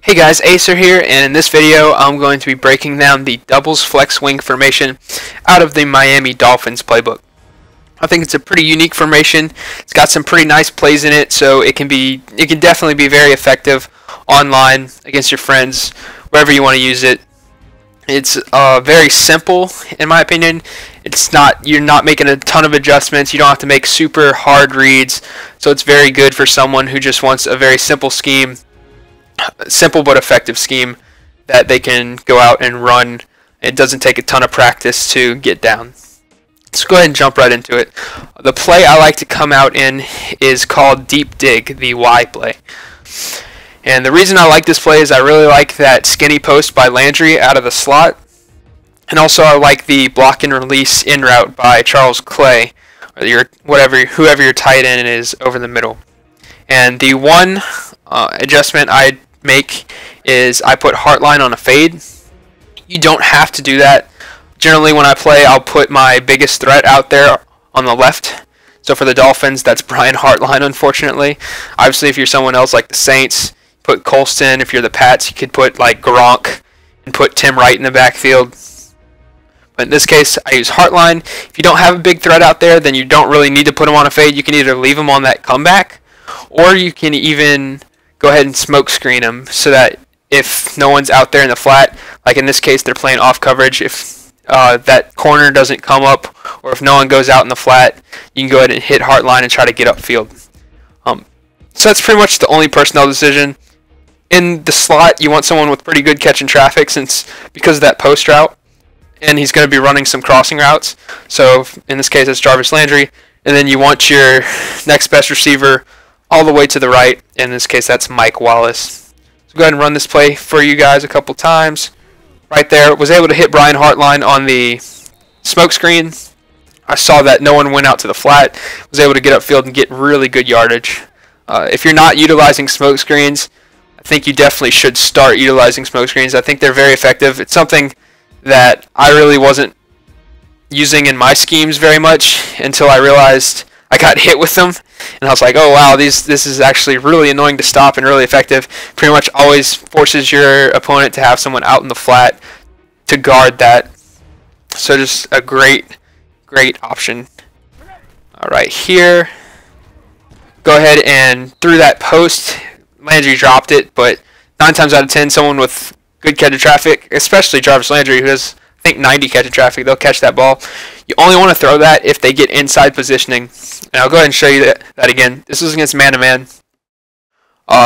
Hey guys, Acer here, and in this video I'm going to be breaking down the doubles flex wing formation out of the Miami Dolphins playbook. I think it's a pretty unique formation. It's got some pretty nice plays in it, so it can definitely be very effective online against your friends, wherever you want to use it. It's very simple in my opinion. You're not making a ton of adjustments. You don't have to make super hard reads, so it's very good for someone who just wants a very simple scheme. Simple but effective scheme that they can go out and run. It doesn't take a ton of practice to get down. Let's go ahead and jump right into it. The play I like to come out in is called Deep Dig, the Y play. And the reason I like this play is I really like that skinny post by Landry out of the slot. And also I like the block and release in route by Charles Clay, or whoever your tight end is over the middle. And the one adjustment I make is I put Heartline on a fade. You don't have to do that. Generally when I play, I'll put my biggest threat out there on the left. So for the Dolphins, that's Brian Heartline, unfortunately. Obviously, if you're someone else like the Saints, put Colston. If you're the Pats, you could put like Gronk and put Tim Wright in the backfield. But in this case, I use Heartline. If you don't have a big threat out there, then you don't really need to put him on a fade. You can either leave him on that comeback, or you can even go ahead and smoke screen them so that if no one's out there in the flat, like in this case they're playing off coverage, if that corner doesn't come up or if no one goes out in the flat, you can go ahead and hit Heartline and try to get upfield. So that's pretty much the only personnel decision. In the slot, you want someone with pretty good catch and traffic because of that post route, and he's going to be running some crossing routes. So in this case it's Jarvis Landry, and then you want your next best receiver all the way to the right. In this case, that's Mike Wallace. So go ahead and run this play for you guys a couple times. Right there, was able to hit Brian Heartline on the smoke screen. I saw that no one went out to the flat. Was able to get upfield and get really good yardage. If you're not utilizing smoke screens, I think you definitely should start utilizing smoke screens. I think they're very effective. It's something that I really wasn't using in my schemes very much until I realized I got hit with them, and I was like, oh wow, this is actually really annoying to stop and really effective. Pretty much always forces your opponent to have someone out in the flat to guard that. So just a great option. Alright, here, go ahead and through that post, Landry dropped it, but 9 times out of 10, someone with good catch of traffic, especially Jarvis Landry, who has I think 90 catch of traffic, they'll catch that ball. You only want to throw that if they get inside positioning. And I'll go ahead and show you that again. This is against man-to-man.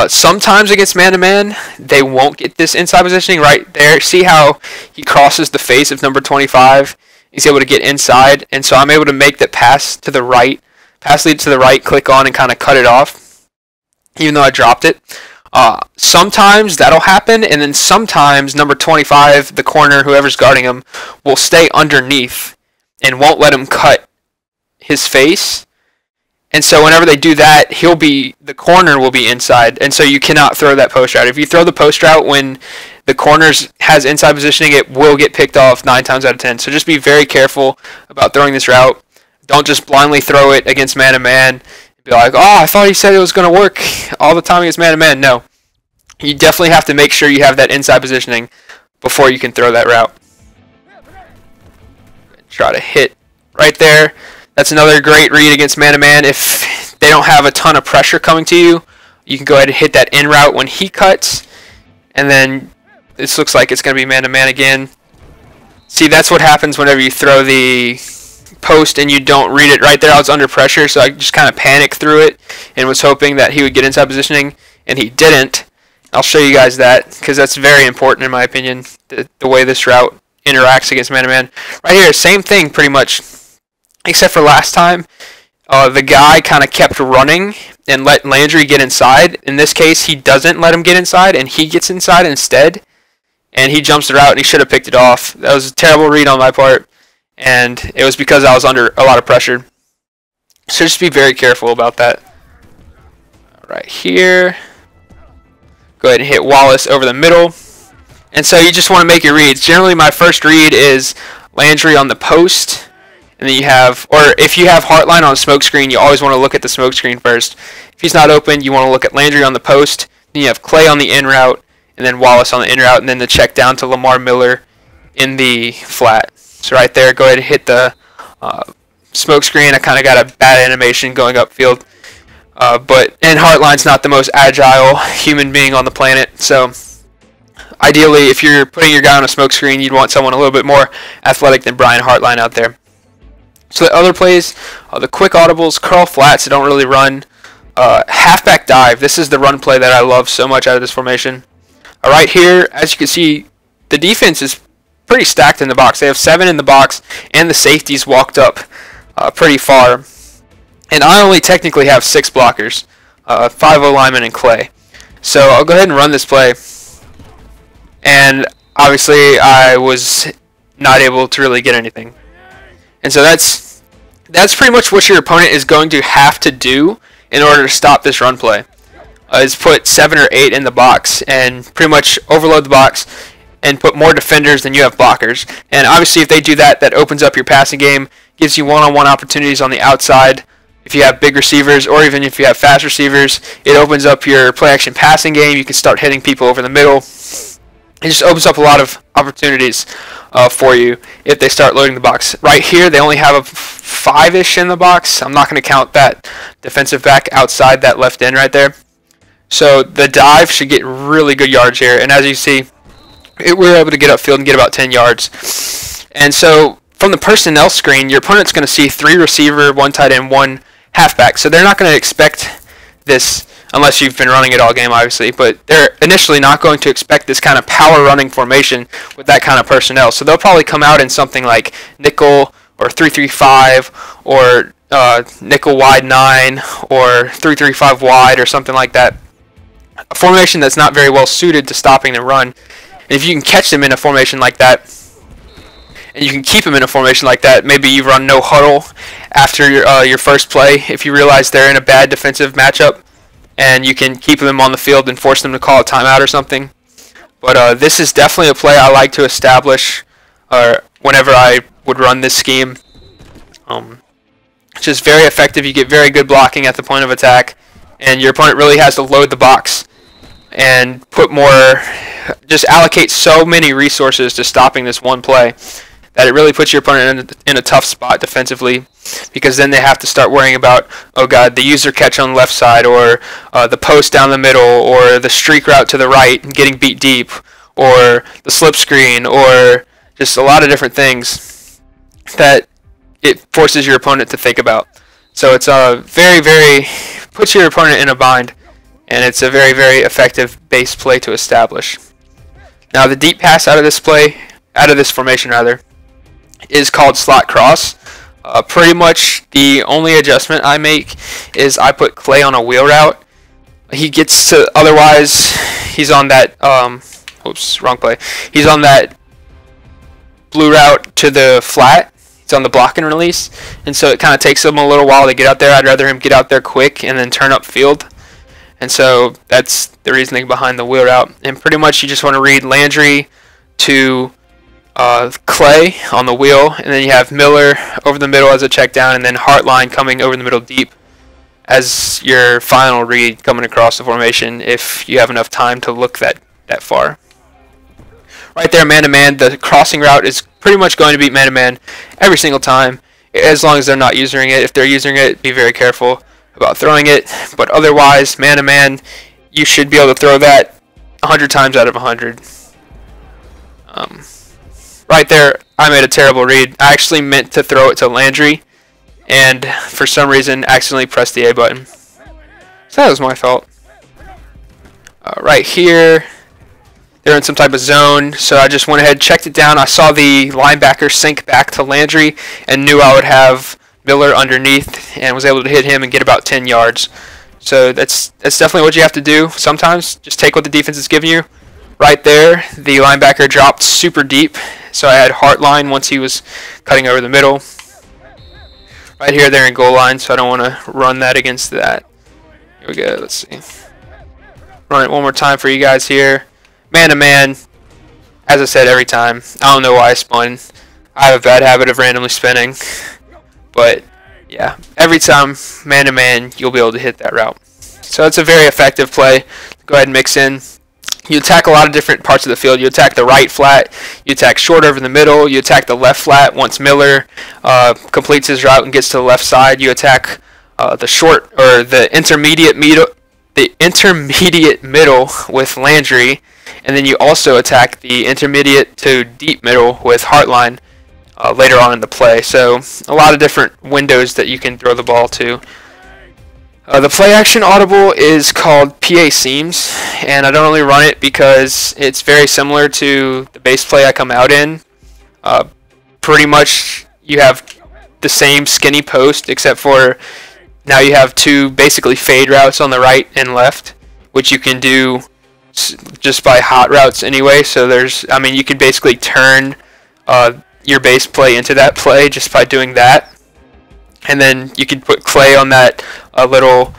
Sometimes against man-to-man, they won't get this inside positioning right there. See how he crosses the face of number 25? He's able to get inside, and so I'm able to make the pass to the right, pass lead to the right, click on, and kind of cut it off, even though I dropped it. Sometimes that'll happen, and then sometimes number 25, the corner, whoever's guarding him, will stay underneath and won't let him cut his face. And so whenever they do that, the corner will be inside, and so you cannot throw that post route. If you throw the post route when the corners has inside positioning, it will get picked off 9 times out of 10. So just be very careful about throwing this route. Don't just blindly throw it against man-to-man. Be like, oh, I thought he said it was going to work all the time against man-to-man. No. You definitely have to make sure you have that inside positioning before you can throw that route. Try to hit right there. That's another great read against man-to-man. If they don't have a ton of pressure coming to you, you can go ahead and hit that in route when he cuts. And then this looks like it's going to be man-to-man again. See, that's what happens whenever you throw the post and you don't read it. Right there I was under pressure, so I just kind of panicked through it and was hoping that he would get inside positioning, and he didn't. I'll show you guys that because that's very important in my opinion, the way this route interacts against man-to-man. Right here, same thing pretty much, except for last time the guy kind of kept running and let Landry get inside. In this case, he doesn't let him get inside, and he gets inside instead, and he jumps the route, and he should have picked it off. That was a terrible read on my part, and it was because I was under a lot of pressure. So just be very careful about that. Right here, go ahead and hit Wallace over the middle. And so you just want to make your reads. Generally my first read is Landry on the post, and then you have, or if you have Heartline on a smoke screen, you always want to look at the smoke screen first. If he's not open, you want to look at Landry on the post, then you have Clay on the in route, and and then Wallace on the in route, and then the check down to Lamar Miller in the flat. So right there, go ahead and hit the smoke screen. I kind of got a bad animation going upfield. And Hartline's not the most agile human being on the planet, so ideally, if you're putting your guy on a smoke screen, you'd want someone a little bit more athletic than Brian Hartline out there. So the other plays, the quick audibles, curl flats, they don't really run. Halfback dive, this is the run play that I love so much out of this formation. Right here, as you can see, the defense is pretty stacked in the box. They have 7 in the box, and the safeties walked up pretty far. And I only technically have 6 blockers, 5 O-linemen and Clay. So I'll go ahead and run this play. And obviously I was not able to really get anything. And so that's pretty much what your opponent is going to have to do in order to stop this run play. Is put 7 or 8 in the box and pretty much overload the box and put more defenders than you have blockers. And obviously if they do that, that opens up your passing game, gives you one-on-one opportunities on the outside. If you have big receivers or even if you have fast receivers, it opens up your play-action passing game. You can start hitting people over the middle. It just opens up a lot of opportunities for you if they start loading the box. Right here, they only have a 5-ish in the box. I'm not going to count that defensive back outside that left end right there. So the dive should get really good yards here. And as you see, we were able to get upfield and get about 10 yards. And so from the personnel screen, your opponent's going to see 3 receiver, 1 tight end, 1 halfback. So they're not going to expect this unless you've been running it all game, obviously. But they're initially not going to expect this kind of power running formation with that kind of personnel. So they'll probably come out in something like nickel or 3-3-5 or nickel wide 9 or 3-3-5 wide or something like that. A formation that's not very well suited to stopping the run. And if you can catch them in a formation like that, and you can keep them in a formation like that, maybe you run no huddle after your first play if you realize they're in a bad defensive matchup, and you can keep them on the field and force them to call a timeout or something. But this is definitely a play I like to establish whenever I would run this scheme. It's just very effective. You get very good blocking at the point of attack, and your opponent really has to load the box and just allocate so many resources to stopping this one play that it really puts your opponent in a tough spot defensively, because then they have to start worrying about, oh god, the user catch on the left side, or the post down the middle, or the streak route to the right and getting beat deep, or the slip screen, or just a lot of different things that it forces your opponent to think about. So it's puts your opponent in a bind, and it's a very, very effective base play to establish. Now the deep pass out of this formation is called slot cross. Pretty much the only adjustment I make is I put Clay on a wheel route. He gets to, otherwise he's on that, oops, wrong play. He's on that blue route to the flat. He's on the block and release, and so it kind of takes him a little while to get out there. I'd rather him get out there quick and then turn up field. And so that's the reasoning behind the wheel route. And pretty much you just want to read Landry to Clay on the wheel, and then you have Miller over the middle as a check down, and then Hartline coming over the middle deep as your final read coming across the formation if you have enough time to look that far. Right there, man-to-man, the crossing route is pretty much going to beat man-to-man every single time, as long as they're not using it. If they're using it, be very careful about throwing it, but otherwise, man-to-man, you should be able to throw that 100 times out of 100. Right there, I made a terrible read. I actually meant to throw it to Landry, and for some reason, accidentally pressed the A button. So that was my fault. Right here, they're in some type of zone, so I just went ahead, checked it down. I saw the linebacker sink back to Landry and knew I would have Miller underneath, and was able to hit him and get about 10 yards. So that's definitely what you have to do sometimes. Just take what the defense is giving you. Right there, the linebacker dropped super deep, so I had Hartline once he was cutting over the middle. Right here, they're in goal line, so I don't want to run that against that. Here we go, let's see. Run it one more time for you guys here. Man-to-man, as I said every time. I don't know why I spun. I have a bad habit of randomly spinning. But, yeah, every time, man-to-man, you'll be able to hit that route. So it's a very effective play. Go ahead and mix in You attack a lot of different parts of the field. You attack the right flat, you attack short over the middle, you attack the left flat once Miller completes his route and gets to the left side. You attack the short or the intermediate middle with Landry, and then you also attack the intermediate to deep middle with Heartline later on in the play. So a lot of different windows that you can throw the ball to. The play action audible is called PA Seams, and I don't really run it because it's very similar to the base play I come out in. Pretty much you have the same skinny post, except for now you have two basically fade routes on the right and left, which you can do just by hot routes anyway. So you could basically turn your base play into that play just by doing that. And then you could put Clay on that little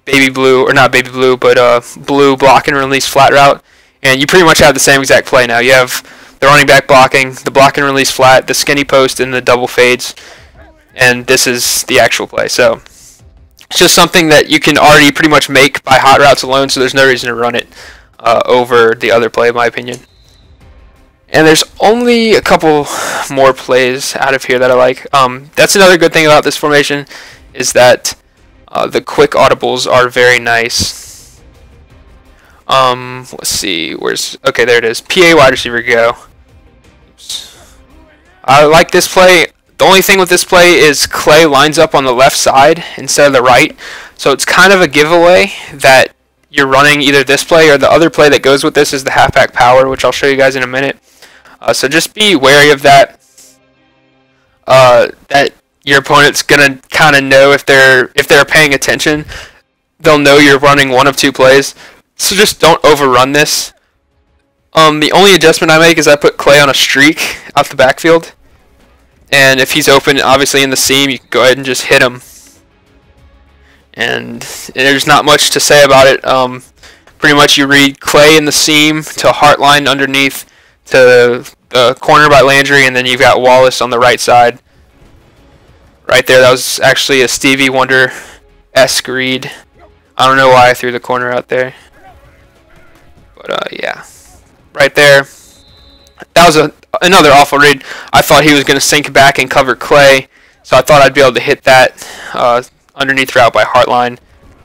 baby blue, or not baby blue, but blue block and release flat route. And you pretty much have the same exact play now. You have the running back blocking, the block and release flat, the skinny post, and the double fades. And this is the actual play. So it's just something that you can already pretty much make by hot routes alone, so there's no reason to run it over the other play, in my opinion. And there's only a couple more plays out of here that I like. That's another good thing about this formation, is that the quick audibles are very nice. Let's see, okay, there it is. PA wide receiver go. Oops. I like this play. The only thing with this play is Clay lines up on the left side instead of the right, so it's kind of a giveaway that you're running either this play or the other play that goes with this is the halfback power, which I'll show you guys in a minute. So just be wary of that. That your opponent's gonna kind of know if they're paying attention. They'll know you're running one of two plays. So just don't overrun this. The only adjustment I make is I put Clay on a streak out the backfield, and if he's open, obviously in the seam, you can go ahead and just hit him. And there's not much to say about it. Pretty much you read Clay in the seam to Heartline underneath to the corner by Landry, and then you've got Wallace on the right side. Right there, that was actually a Stevie Wonder-esque read. I don't know why I threw the corner out there. But yeah, right there. That was another awful read. I thought he was going to sink back and cover Clay, so I thought I'd be able to hit that underneath route by Heartline.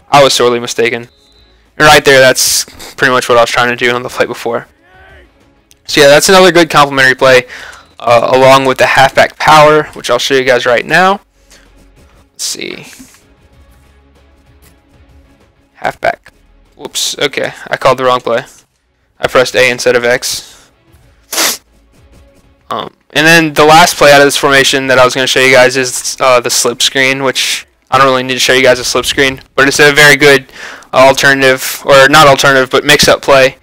I was sorely mistaken. And right there, that's pretty much what I was trying to do on the play before. So yeah, that's another good complementary play, along with the halfback power, which I'll show you guys right now. Let's see. Halfback. Whoops, okay, I called the wrong play. I pressed A instead of X. And then the last play out of this formation that I was going to show you guys is the slip screen, which I don't really need to show you guys a slip screen, but it's a very good alternative, or not alternative, but mix-up play.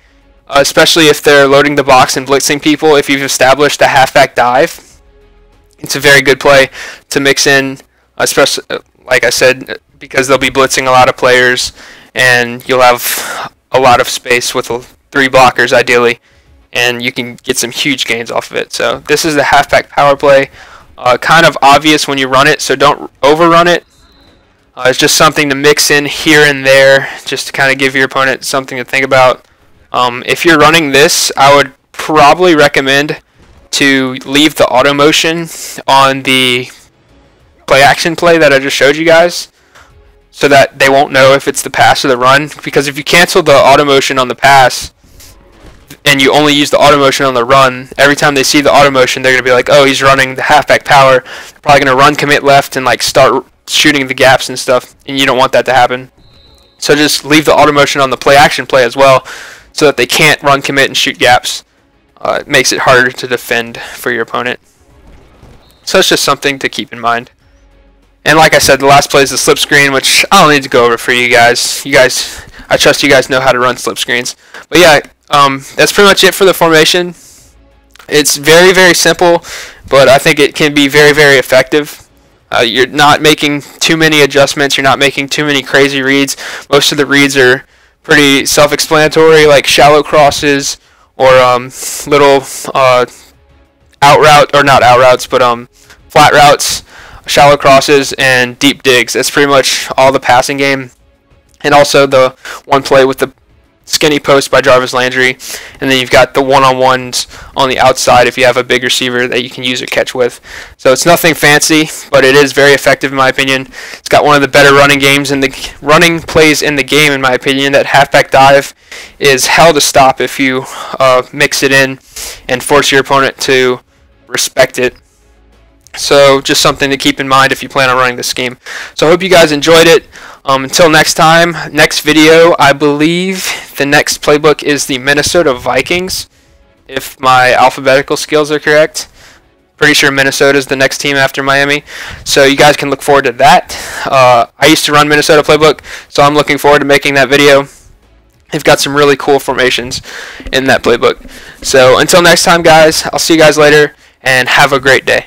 Especially if they're loading the box and blitzing people. If you've established a halfback dive, it's a very good play to mix in, especially, like I said, because they'll be blitzing a lot of players, and you'll have a lot of space with 3 blockers ideally, and you can get some huge gains off of it. So this is the halfback power play. Kind of obvious when you run it, so don't overrun it. It's just something to mix in here and there, just to kind of give your opponent something to think about. If you're running this, I would probably recommend to leave the auto motion on the play action play that I just showed you guys, so that they won't know if it's the pass or the run. Because if you cancel the auto motion on the pass and you only use the auto motion on the run, every time they see the auto motion, they're going to be like, oh, he's running the halfback power. They're probably going to run commit left and like start shooting the gaps and stuff, and you don't want that to happen. So just leave the auto motion on the play action play as well, so that they can't run commit and shoot gaps. It makes it harder to defend for your opponent. So it's just something to keep in mind. And like I said, the last play is the slip screen, which I don't need to go over for you guys. I trust you guys know how to run slip screens. But yeah, that's pretty much it for the formation. It's very, very simple, but I think it can be very, very effective. You're not making too many adjustments. You're not making too many crazy reads. Most of the reads are pretty self-explanatory, like shallow crosses or little out route, or not out routes, but flat routes, shallow crosses, and deep digs. That's pretty much all the passing game. And also the one play with the skinny post by Jarvis Landry, and then you've got the one-on-ones on the outside if you have a big receiver that you can use a catch with. So it's nothing fancy, but it is very effective in my opinion. It's got one of the better running plays in the game in my opinion. That halfback dive is hell to stop if you mix it in and force your opponent to respect it. So just something to keep in mind if you plan on running this scheme. So I hope you guys enjoyed it. Until next time, next video, I believe the next playbook is the Minnesota Vikings, if my alphabetical skills are correct. Pretty sure Minnesota is the next team after Miami. So you guys can look forward to that. I used to run Minnesota playbook, so I'm looking forward to making that video. They've got some really cool formations in that playbook. So until next time, guys, I'll see you guys later, and have a great day.